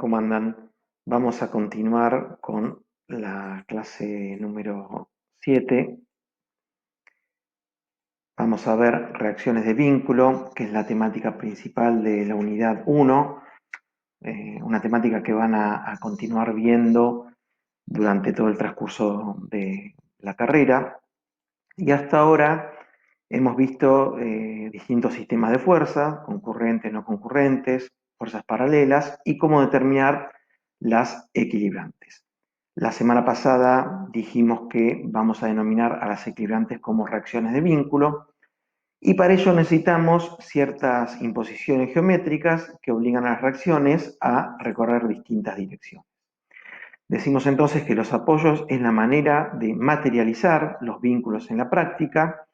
¿Cómo andan? Vamos a continuar con la clase número 7. Vamos a ver reacciones de vínculo, que es la temática principal de la unidad 1, una temática que van a continuar viendo durante todo el transcurso de la carrera. Y hasta ahora hemos visto distintos sistemas de fuerza, concurrentes, no concurrentes, fuerzas paralelas, y cómo determinar las equilibrantes. La semana pasada dijimos que vamos a denominar a las equilibrantes como reacciones de vínculo, y para ello necesitamos ciertas imposiciones geométricas que obligan a las reacciones a recorrer distintas direcciones. Decimos entonces que los apoyos es la manera de materializar los vínculos en la práctica,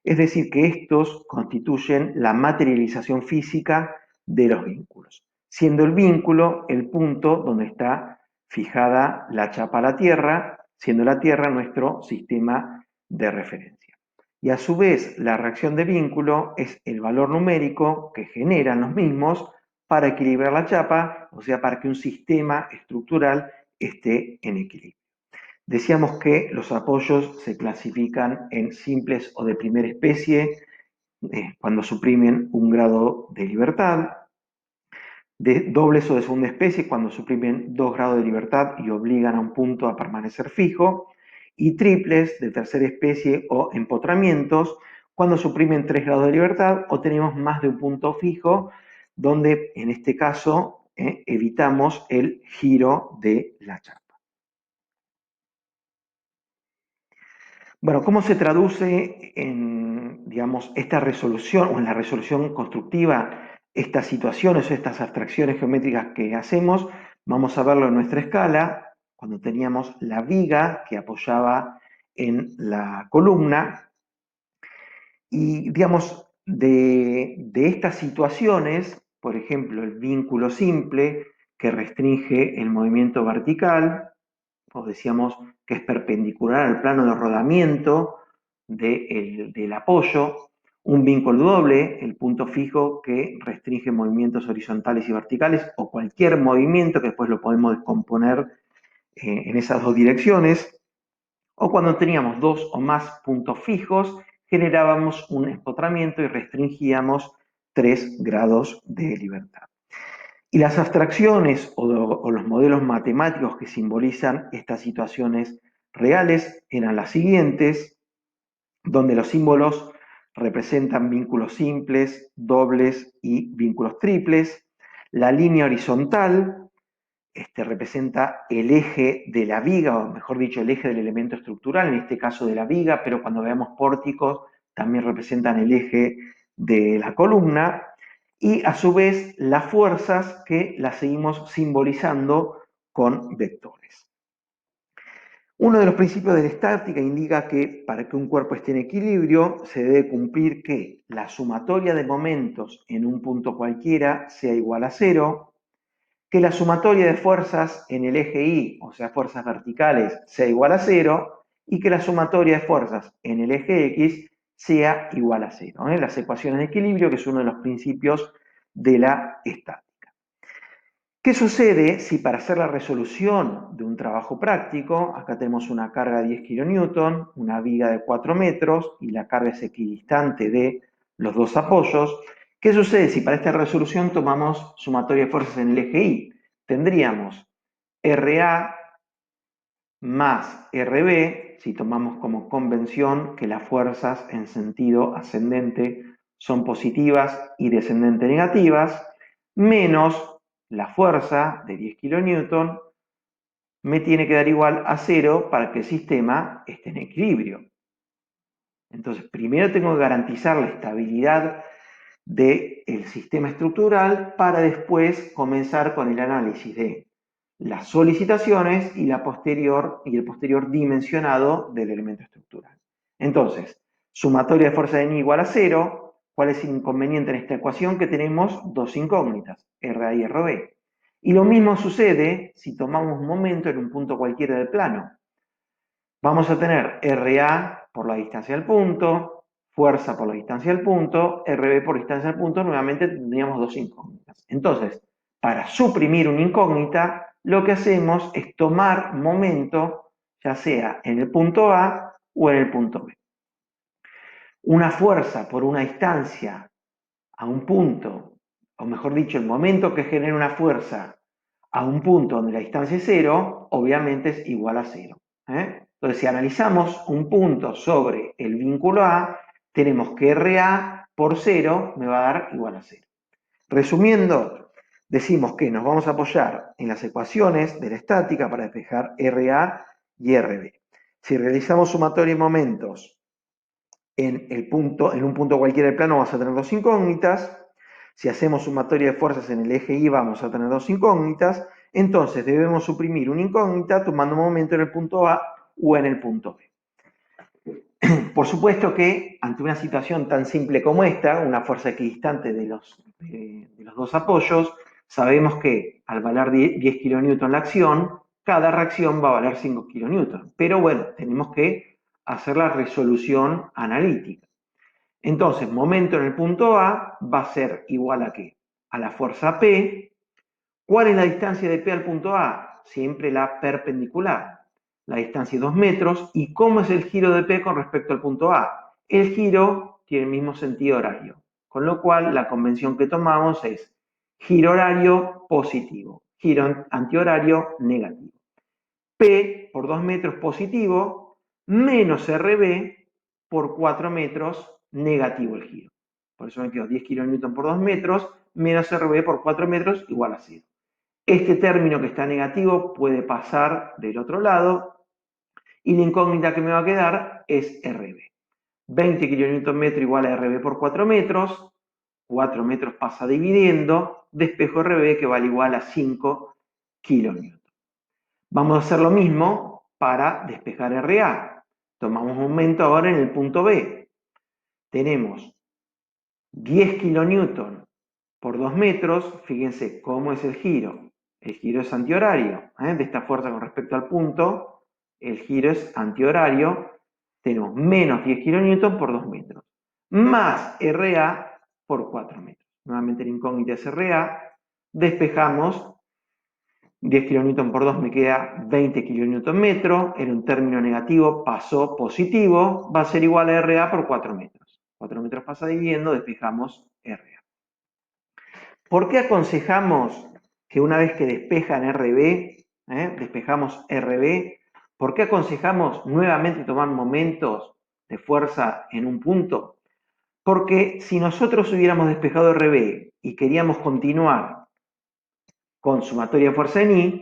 es decir, que estos constituyen la materialización física de los vínculos, siendo el vínculo el punto donde está fijada la chapa a la Tierra, siendo la Tierra nuestro sistema de referencia. Y a su vez, la reacción de vínculo es el valor numérico que generan los mismos para equilibrar la chapa, o sea, para que un sistema estructural esté en equilibrio. Decíamos que los apoyos se clasifican en simples o de primera especie cuando suprimen un grado de libertad, de dobles o de segunda especie cuando suprimen 2 grados de libertad y obligan a un punto a permanecer fijo, y triples de tercera especie o empotramientos cuando suprimen 3 grados de libertad o tenemos más de un punto fijo, donde en este caso evitamos el giro de la chapa. Bueno, ¿cómo se traduce en, digamos, esta resolución o en la resolución constructiva estas situaciones o estas abstracciones geométricas que hacemos? Vamos a verlo en nuestra escala, cuando teníamos la viga que apoyaba en la columna. Y, digamos, de estas situaciones, por ejemplo, el vínculo simple que restringe el movimiento vertical, o decíamos que es perpendicular al plano de rodamiento del apoyo, un vínculo doble, el punto fijo que restringe movimientos horizontales y verticales, o cualquier movimiento que después lo podemos descomponer en esas dos direcciones, o cuando teníamos dos o más puntos fijos, generábamos un empotramiento y restringíamos 3 grados de libertad. Y las abstracciones o los modelos matemáticos que simbolizan estas situaciones reales eran las siguientes, donde los símbolos representan vínculos simples, dobles y vínculos triples. La línea horizontal representa el eje de la viga, o mejor dicho, el eje del elemento estructural, en este caso de la viga, pero cuando veamos pórticos también representan el eje de la columna, y a su vez las fuerzas que las seguimos simbolizando con vectores. Uno de los principios de la estática indica que para que un cuerpo esté en equilibrio se debe cumplir que la sumatoria de momentos en un punto cualquiera sea igual a 0, que la sumatoria de fuerzas en el eje Y, o sea, fuerzas verticales, sea igual a 0, y que la sumatoria de fuerzas en el eje X sea igual a 0. Las ecuaciones de equilibrio, que es uno de los principios de la estática. ¿Qué sucede si para hacer la resolución de un trabajo práctico, acá tenemos una carga de 10 kN, una viga de 4 metros y la carga es equidistante de los dos apoyos? ¿Qué sucede si para esta resolución tomamos sumatoria de fuerzas en el eje Y? Tendríamos RA más RB, si tomamos como convención que las fuerzas en sentido ascendente son positivas y descendente negativas, menos la fuerza de 10 kN me tiene que dar igual a 0 para que el sistema esté en equilibrio. Entonces, primero tengo que garantizar la estabilidad del sistema estructural para después comenzar con el análisis de las solicitaciones y el posterior dimensionado del elemento estructural. Entonces, sumatoria de fuerza de n igual a 0. ¿Cuál es el inconveniente en esta ecuación? Que tenemos dos incógnitas, RA y RB. Y lo mismo sucede si tomamos un momento en un punto cualquiera del plano. Vamos a tener RA por la distancia del punto, fuerza por la distancia del punto, RB por distancia del punto, nuevamente tendríamos dos incógnitas. Entonces, para suprimir una incógnita, lo que hacemos es tomar momento, ya sea en el punto A o en el punto B. Una fuerza por una distancia a un punto, o mejor dicho, el momento que genera una fuerza a un punto donde la distancia es cero, obviamente es igual a cero. Entonces, si analizamos un punto sobre el vínculo A, tenemos que RA por cero me va a dar igual a cero. Resumiendo, decimos que nos vamos a apoyar en las ecuaciones de la estática para despejar RA y RB. Si realizamos sumatoria de momentos en un punto cualquiera del plano, vamos a tener dos incógnitas. Si hacemos sumatoria de fuerzas en el eje Y, vamos a tener dos incógnitas. Entonces debemos suprimir una incógnita tomando momento en el punto A o en el punto B. Por supuesto que ante una situación tan simple como esta, una fuerza equidistante de los dos apoyos, sabemos que al valer 10 kN la acción, cada reacción va a valer 5 kN. Pero bueno, tenemos que hacer la resolución analítica. Entonces, momento en el punto A va a ser igual a ¿qué? A la fuerza P. ¿Cuál es la distancia de P al punto A? Siempre la perpendicular. La distancia es 2 metros. ¿Y cómo es el giro de P con respecto al punto A? El giro tiene el mismo sentido horario. Con lo cual, la convención que tomamos es giro horario positivo, giro antihorario negativo. P por 2 metros positivo, menos RB por 4 metros negativo el giro. Por eso me quedo 10 kN por 2 metros, menos RB por 4 metros igual a 0. Este término que está negativo puede pasar del otro lado y la incógnita que me va a quedar es RB. 20 kN igual a RB por 4 metros, 4 metros pasa dividiendo, despejo RB que vale igual a 5 kN. Vamos a hacer lo mismo para despejar RA. Tomamos momento ahora en el punto B. Tenemos 10 kN por 2 metros. Fíjense cómo es el giro. El giro es antihorario. De esta fuerza con respecto al punto, el giro es antihorario. Tenemos menos 10 kN por 2 metros. Más RA por 4 metros. Nuevamente la incógnita es RA. Despejamos 10 kN por 2 me queda 20 kN, era un término negativo, pasó positivo, va a ser igual a RA por 4 metros. 4 metros pasa dividiendo, despejamos RA. ¿Por qué aconsejamos que una vez que despejan RB, despejamos RB, por qué aconsejamos nuevamente tomar momentos de fuerza en un punto? Porque si nosotros hubiéramos despejado RB y queríamos continuar con sumatoria de fuerza en I,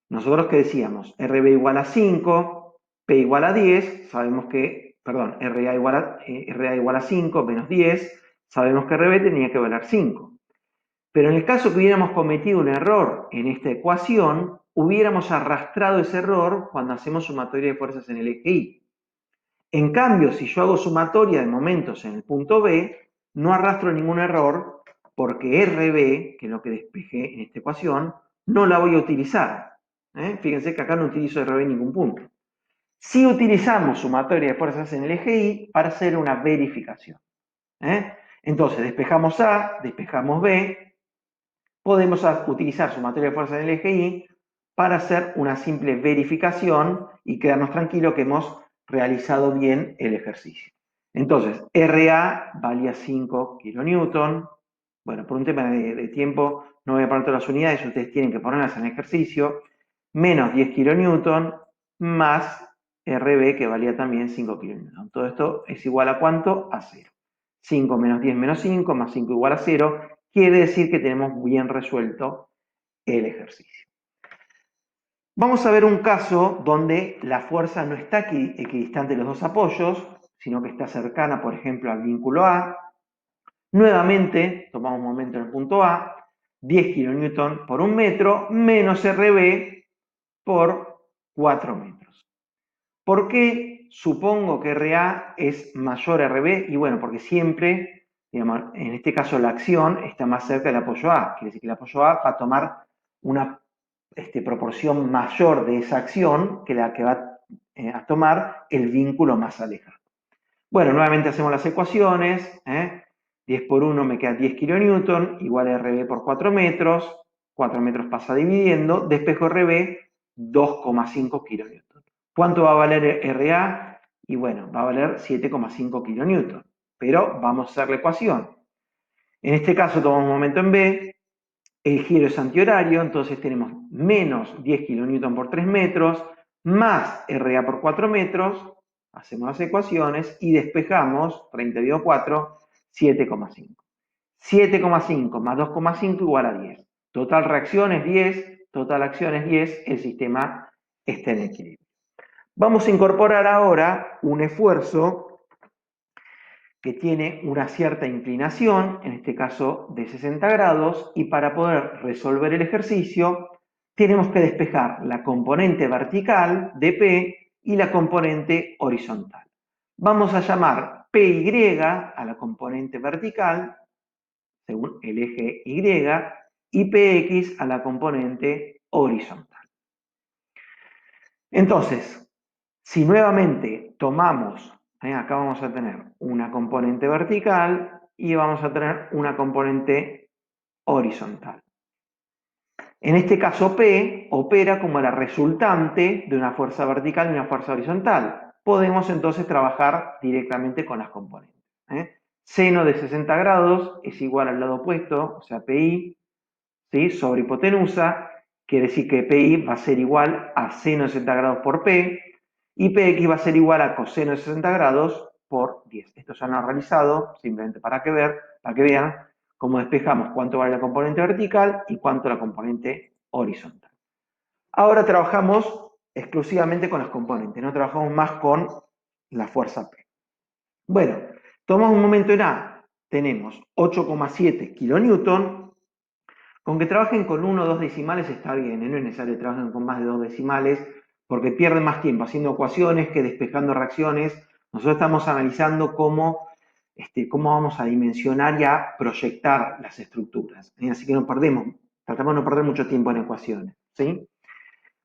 nosotros que decíamos, RB igual a 5, P igual a 10, sabemos que, perdón, RA igual a 5 menos 10, sabemos que RB tenía que valer 5. Pero en el caso que hubiéramos cometido un error en esta ecuación, hubiéramos arrastrado ese error cuando hacemos sumatoria de fuerzas en el eje Y. En cambio, si yo hago sumatoria de momentos en el punto B, no arrastro ningún error porque RB, que es lo que despejé en esta ecuación, no la voy a utilizar. Fíjense que acá no utilizo RB en ningún punto. Sí utilizamos sumatoria de fuerzas en el eje Y para hacer una verificación. Entonces, despejamos A, despejamos B, podemos utilizar sumatoria de fuerzas en el eje Y para hacer una simple verificación y quedarnos tranquilos que hemos realizado bien el ejercicio. Entonces, RA valía 5 kN. Bueno, por un tema de tiempo no voy a poner todas las unidades, ustedes tienen que ponerlas en ejercicio. Menos 10 kN más RB que valía también 5 kN. Todo esto es igual a ¿cuánto? A 0. 5 menos 10 menos 5 más 5 igual a 0. Quiere decir que tenemos bien resuelto el ejercicio. Vamos a ver un caso donde la fuerza no está equidistante de los dos apoyos, sino que está cercana, por ejemplo, al vínculo A. Nuevamente, tomamos un momento en el punto A, 10 kN por 1 metro menos RB por 4 metros. ¿Por qué supongo que RA es mayor a RB? Y bueno, porque siempre, digamos, en este caso la acción está más cerca del apoyo A. Quiere decir que el apoyo A va a tomar una proporción mayor de esa acción que la que va a tomar el vínculo más alejado. Bueno, nuevamente hacemos las ecuaciones. 10 por 1 me queda 10 kN, igual a RB por 4 metros. 4 metros pasa dividiendo, despejo RB, 2,5 kilonewton. ¿Cuánto va a valer RA? Y bueno, va a valer 7,5 kilonewton. Pero vamos a hacer la ecuación. En este caso tomamos un momento en B, el giro es antihorario, entonces tenemos menos 10 kilonewton por 3 metros, más RA por 4 metros, hacemos las ecuaciones y despejamos, 30 dividido 4, 7,5. 7,5 más 2,5 igual a 10. Total reacción es 10, total acción es 10, el sistema está en equilibrio. Vamos a incorporar ahora un esfuerzo que tiene una cierta inclinación, en este caso de 60 grados, y para poder resolver el ejercicio tenemos que despejar la componente vertical de P y la componente horizontal. Vamos a llamar PY a la componente vertical, según el eje Y, y PX a la componente horizontal. Entonces, si nuevamente tomamos, acá vamos a tener una componente vertical y vamos a tener una componente horizontal. En este caso P opera como la resultante de una fuerza vertical y una fuerza horizontal. Podemos entonces trabajar directamente con las componentes. Seno de 60 grados es igual al lado opuesto, o sea, PI, ¿sí? Sobre hipotenusa, quiere decir que PI va a ser igual a seno de 60 grados por P, y PX va a ser igual a coseno de 60 grados por 10. Esto ya lo han realizado, simplemente para que vean cómo despejamos cuánto vale la componente vertical y cuánto la componente horizontal. Ahora trabajamos exclusivamente con las componentes, no trabajamos más con la fuerza P. Bueno, tomamos un momento en A, tenemos 8,7 kilonewton. Con que trabajen con 1 o 2 decimales está bien, no es necesario que trabajen con más de 2 decimales, porque pierden más tiempo haciendo ecuaciones que despejando reacciones. Nosotros estamos analizando cómo vamos a dimensionar y a proyectar las estructuras. Así que tratamos de no perder mucho tiempo en ecuaciones. ¿Sí?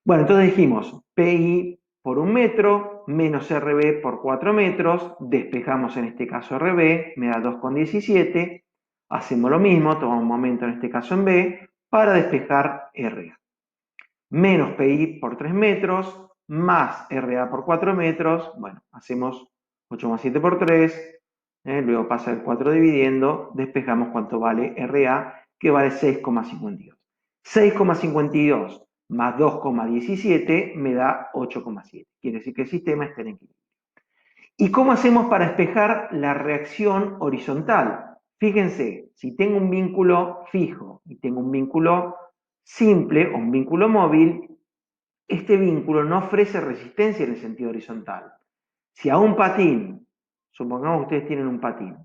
Bueno, entonces dijimos PI por 1 metro menos RB por 4 metros, despejamos en este caso RB, me da 2,17, hacemos lo mismo, tomamos un momento en este caso en B, para despejar RA. Menos PI por 3 metros, más RA por 4 metros, bueno, hacemos 8,7 por 3, luego pasa el 4 dividiendo, despejamos cuánto vale RA, que vale 6,52. 6,52 más 2,17 me da 8,7. Quiere decir que el sistema está en equilibrio. ¿Y cómo hacemos para despejar la reacción horizontal? Fíjense, si tengo un vínculo fijo y tengo un vínculo simple o un vínculo móvil, este vínculo no ofrece resistencia en el sentido horizontal. Si a un patín, supongamos que ustedes tienen un patín,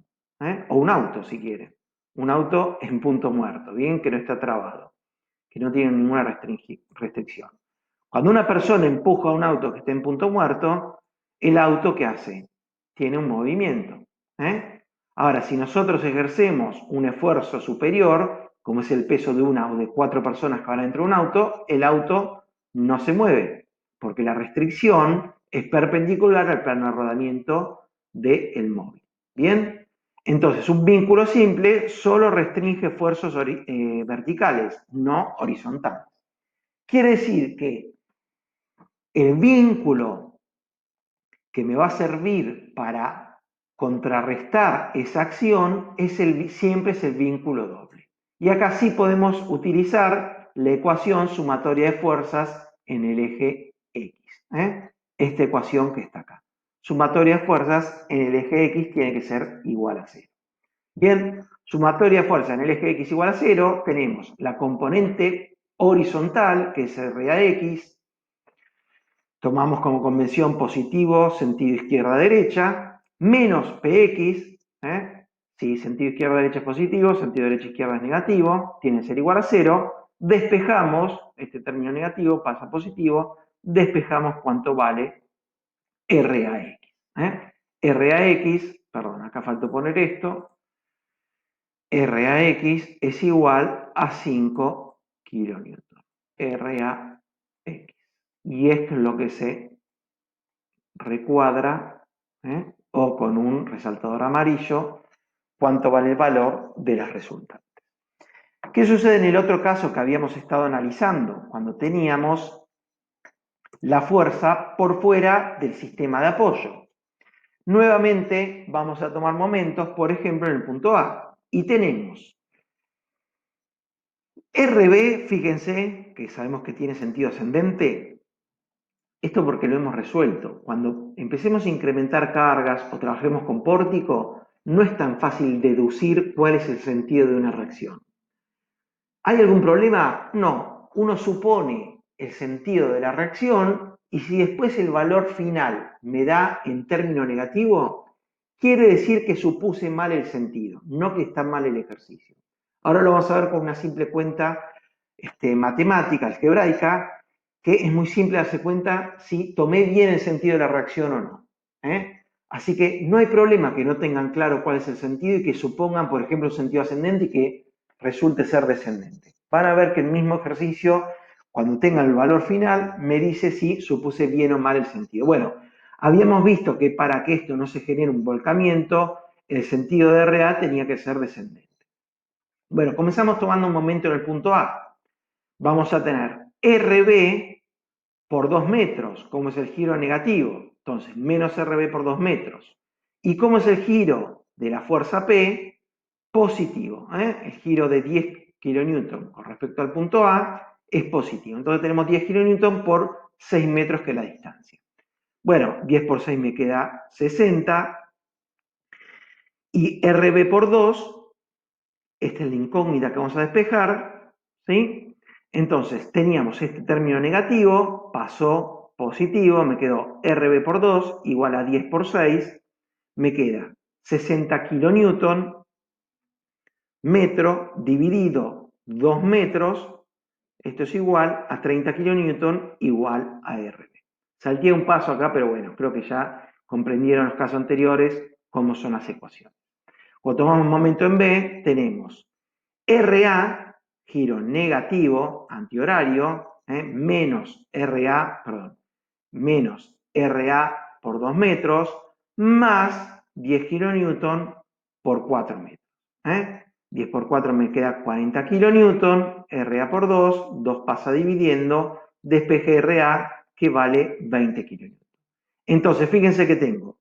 o un auto si quieren, un auto en punto muerto, bien que no está trabado, que no tiene ninguna restricción. Cuando una persona empuja a un auto que está en punto muerto, el auto, ¿qué hace? Tiene un movimiento. Ahora, si nosotros ejercemos un esfuerzo superior, como es el peso de una o de 4 personas que van dentro de un auto, el auto no se mueve, porque la restricción es perpendicular al plano de rodamiento del móvil. ¿Bien? Entonces, un vínculo simple solo restringe esfuerzos verticales, no horizontales. Quiere decir que el vínculo que me va a servir para contrarrestar esa acción siempre es el vínculo doble. Y acá sí podemos utilizar la ecuación sumatoria de fuerzas en el eje X. Esta ecuación que está acá. Sumatoria de fuerzas en el eje X tiene que ser igual a 0. Bien, sumatoria de fuerzas en el eje X igual a 0, tenemos la componente horizontal, que es RAX, tomamos como convención positivo, sentido izquierda-derecha, menos PX, si sentido izquierda-derecha es positivo, sentido derecha-izquierda es negativo, tiene que ser igual a 0, despejamos, este término negativo pasa a positivo, despejamos cuánto vale RAX. RAX, perdón, acá faltó poner esto, RAX es igual a 5 kilonewton. RAX. Y esto es lo que se recuadra, o con un resaltador amarillo, cuánto vale el valor de las resultantes. ¿Qué sucede en el otro caso que habíamos estado analizando? Cuando teníamos la fuerza por fuera del sistema de apoyo. Nuevamente vamos a tomar momentos, por ejemplo, en el punto A. Y tenemos RB, fíjense, que sabemos que tiene sentido ascendente. Esto porque lo hemos resuelto. Cuando empecemos a incrementar cargas o trabajemos con pórtico, no es tan fácil deducir cuál es el sentido de una reacción. ¿Hay algún problema? No. Uno supone el sentido de la reacción y si después el valor final me da en término negativo, quiere decir que supuse mal el sentido, no que está mal el ejercicio. Ahora lo vamos a ver con una simple cuenta matemática, algebraica, que es muy simple darse cuenta si tomé bien el sentido de la reacción o no. Así que no hay problema que no tengan claro cuál es el sentido y que supongan, por ejemplo, un sentido ascendente y que resulte ser descendente. Van a ver que el mismo ejercicio, cuando tenga el valor final, me dice si supuse bien o mal el sentido. Bueno, habíamos visto que para que esto no se genere un volcamiento, el sentido de RA tenía que ser descendente. Bueno, comenzamos tomando un momento en el punto A. Vamos a tener RB por 2 metros, como es el giro negativo. Entonces, menos RB por 2 metros. ¿Y cómo es el giro de la fuerza P? Positivo. El giro de 10 kN con respecto al punto A es positivo. Entonces tenemos 10 kN por 6 metros que es la distancia. Bueno, 10 por 6 me queda 60. Y RB por 2, esta es la incógnita que vamos a despejar, ¿sí? Entonces, teníamos este término negativo, pasó positivo, me quedó RB por 2 igual a 10 por 6, me queda 60 kN metro dividido 2 metros, esto es igual a 30 kN igual a RB. Salté un paso acá, pero bueno, creo que ya comprendieron los casos anteriores cómo son las ecuaciones. Cuando tomamos un momento en B, tenemos RA, giro negativo, antihorario, menos RA por 2 metros, más 10 kN por 4 metros. 10 por 4 me queda 40 kN, RA por 2, 2 pasa dividiendo, despeje RA que vale 20 kN. Entonces, fíjense que tengo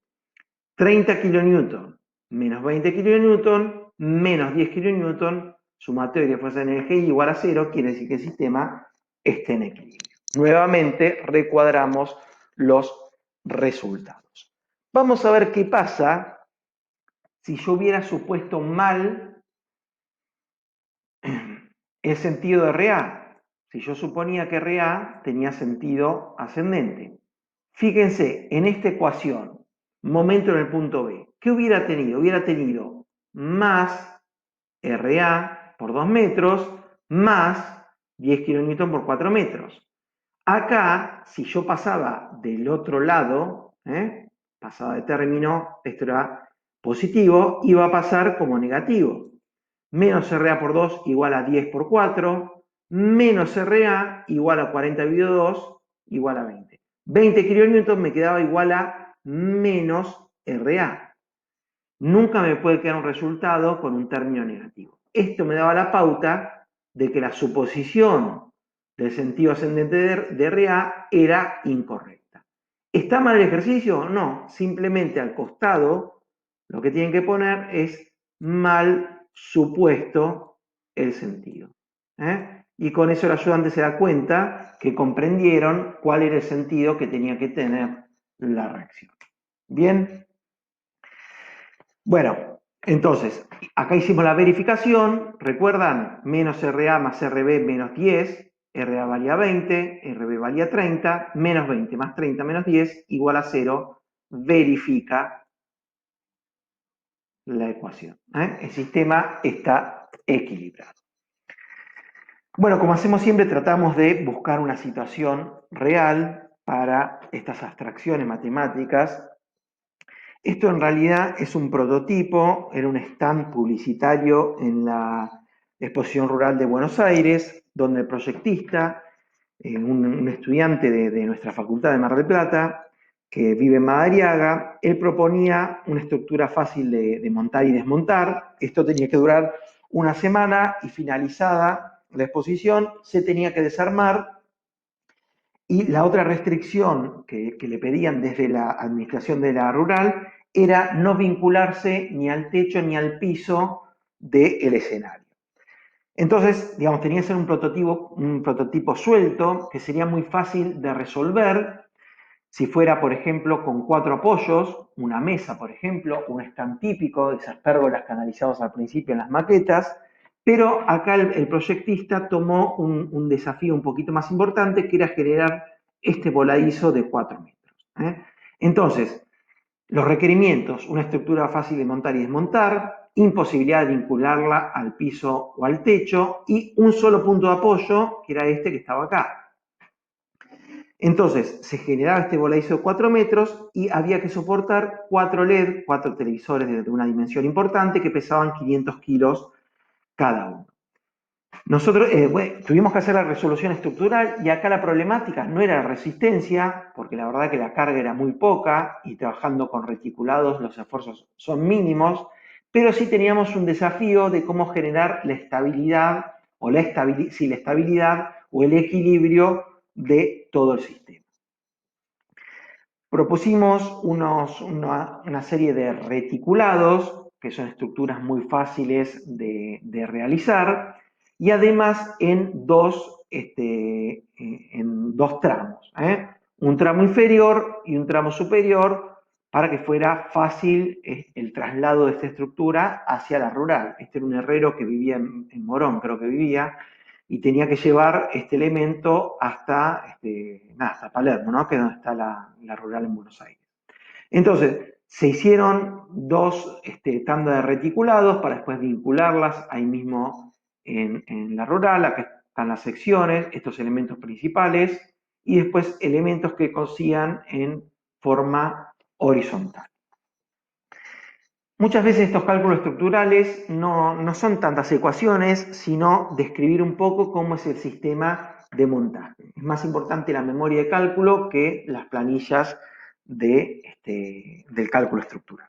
30 kN menos 20 kN menos 10 kN, sumatoria de fuerza de energía igual a 0, quiere decir que el sistema esté en equilibrio. Nuevamente recuadramos los resultados. Vamos a ver qué pasa si yo hubiera supuesto mal el sentido de RA. Si yo suponía que RA tenía sentido ascendente. Fíjense, en esta ecuación, momento en el punto B, ¿qué hubiera tenido? Hubiera tenido más RA por 2 metros más 10 kN por 4 metros. Acá, si yo pasaba del otro lado, pasaba de término, esto era positivo, iba a pasar como negativo. Menos RA por 2 igual a 10 por 4, menos RA igual a 40 dividido 2 igual a 20. 20 kN me quedaba igual a menos RA. Nunca me puede quedar un resultado con un término negativo. Esto me daba la pauta de que la suposición del sentido ascendente de RA era incorrecta. ¿Está mal el ejercicio? No, simplemente al costado lo que tienen que poner es mal supuesto el sentido. Y con eso el ayudante se da cuenta que comprendieron cuál era el sentido que tenía que tener la reacción. Bien. Bueno, entonces, acá hicimos la verificación, recuerdan, menos RA más RB menos 10, RA valía 20, RB valía 30, menos 20 más 30 menos 10 igual a 0, verifica la ecuación. El sistema está equilibrado. Bueno, como hacemos siempre, tratamos de buscar una situación real para estas abstracciones matemáticas. Esto en realidad es un prototipo, era un stand publicitario en la Exposición Rural de Buenos Aires, donde el proyectista, un estudiante de nuestra facultad de Mar del Plata, que vive en Madariaga, él proponía una estructura fácil de montar y desmontar. Esto tenía que durar una semana y finalizada la exposición se tenía que desarmar. Y la otra restricción que le pedían desde la administración de la rural era no vincularse ni al techo ni al piso del escenario. Entonces, digamos, tenía que ser un prototipo suelto que sería muy fácil de resolver si fuera, por ejemplo, con 4 apoyos, una mesa, por ejemplo, un stand típico de esas pérgolas que analizamos al principio en las maquetas, pero acá el proyectista tomó un desafío un poquito más importante, que era generar este voladizo de 4 metros. Entonces, los requerimientos: una estructura fácil de montar y desmontar, imposibilidad de vincularla al piso o al techo, y un solo punto de apoyo, que era este que estaba acá. Entonces, se generaba este voladizo de 4 metros y había que soportar 4 LED, 4 televisores de una dimensión importante que pesaban 500 kilos cada uno. Nosotros tuvimos que hacer la resolución estructural y acá la problemática no era la resistencia, porque la verdad que la carga era muy poca y trabajando con reticulados los esfuerzos son mínimos, pero sí teníamos un desafío de cómo generar la estabilidad o la estabilidad o el equilibrio de todo el sistema. Propusimos una serie de reticulados, que son estructuras muy fáciles de realizar, y además en dos tramos, un tramo inferior y un tramo superior, para que fuera fácil el traslado de esta estructura hacia la rural. Este era un herrero que vivía en Morón, creo que vivía, y tenía que llevar este elemento hasta Palermo, ¿no? Que es donde está la rural en Buenos Aires. Entonces, se hicieron 2 tandas de reticulados para después vincularlas ahí mismo en la rural. Acá están las secciones, estos elementos principales, y después elementos que cosían en forma horizontal. Muchas veces estos cálculos estructurales no son tantas ecuaciones, sino describir un poco cómo es el sistema de montaje. Es más importante la memoria de cálculo que las planillas del cálculo estructural.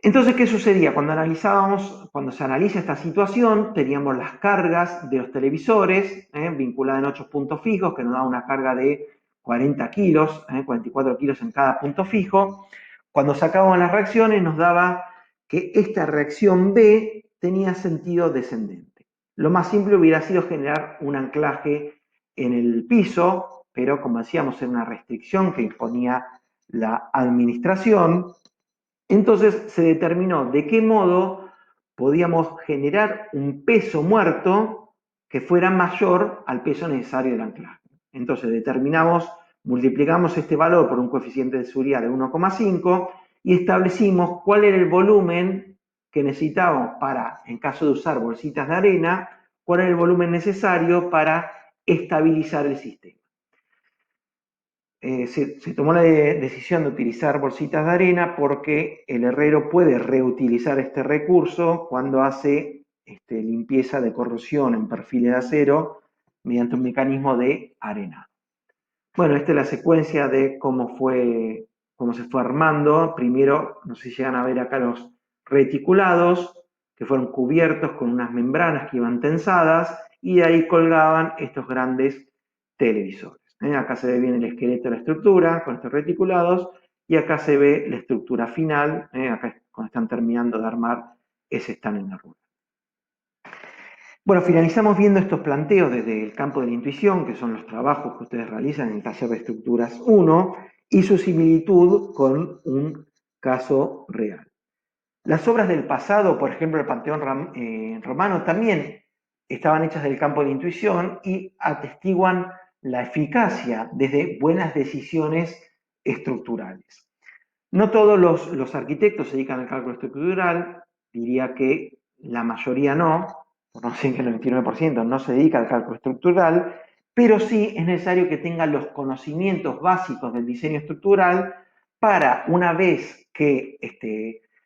Entonces, ¿qué sucedía? Cuando se analiza esta situación, teníamos las cargas de los televisores vinculadas en 8 puntos fijos, que nos da una carga de 40 kilos, 44 kilos en cada punto fijo. Cuando sacábamos las reacciones, nos daba que esta reacción B tenía sentido descendente. Lo más simple hubiera sido generar un anclaje en el piso, pero como decíamos, era una restricción que imponía la administración. Entonces se determinó de qué modo podíamos generar un peso muerto que fuera mayor al peso necesario del anclaje. Entonces multiplicamos este valor por un coeficiente de seguridad de 1,5 y establecimos cuál era el volumen que necesitábamos para, en caso de usar bolsitas de arena, cuál era el volumen necesario para estabilizar el sistema. Se tomó la decisión de utilizar bolsitas de arena porque el herrero puede reutilizar este recurso cuando hace limpieza de corrosión en perfiles de acero mediante un mecanismo de arena. Bueno, esta es la secuencia de cómo se fue armando. Primero, no sé si llegan a ver acá los reticulados, que fueron cubiertos con unas membranas que iban tensadas, y de ahí colgaban estos grandes televisores. Acá se ve bien el esqueleto de la estructura con estos reticulados, y acá se ve la estructura final, acá es cuando están terminando de armar ese stand en la rueda. Bueno, finalizamos viendo estos planteos desde el campo de la intuición, que son los trabajos que ustedes realizan en el taller de estructuras 1, y su similitud con un caso real. Las obras del pasado, por ejemplo el Panteón romano, también estaban hechas del campo de la intuición y atestiguan la eficacia desde buenas decisiones estructurales. No todos los arquitectos se dedican al cálculo estructural, diría que la mayoría no, por no decir que el 99% no se dedica al cálculo estructural, pero sí es necesario que tengan los conocimientos básicos del diseño estructural para, una vez que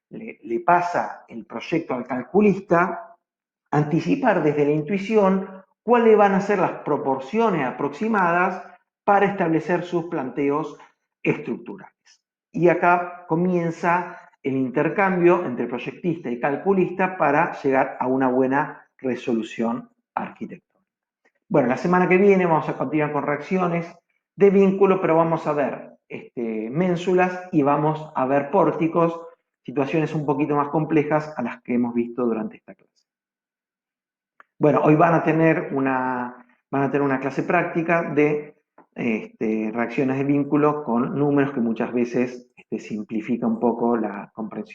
le pasa el proyecto al calculista, anticipar desde la intuición cuáles van a ser las proporciones aproximadas para establecer sus planteos estructurales. Y acá comienza el intercambio entre proyectista y calculista para llegar a una buena resolución arquitectónica. Bueno, la semana que viene vamos a continuar con reacciones de vínculo, pero vamos a ver ménsulas y vamos a ver pórticos, situaciones un poquito más complejas a las que hemos visto durante esta clase. Bueno, hoy van a tener una clase práctica de reacciones de vínculo con números que muchas veces simplifica un poco la comprensión.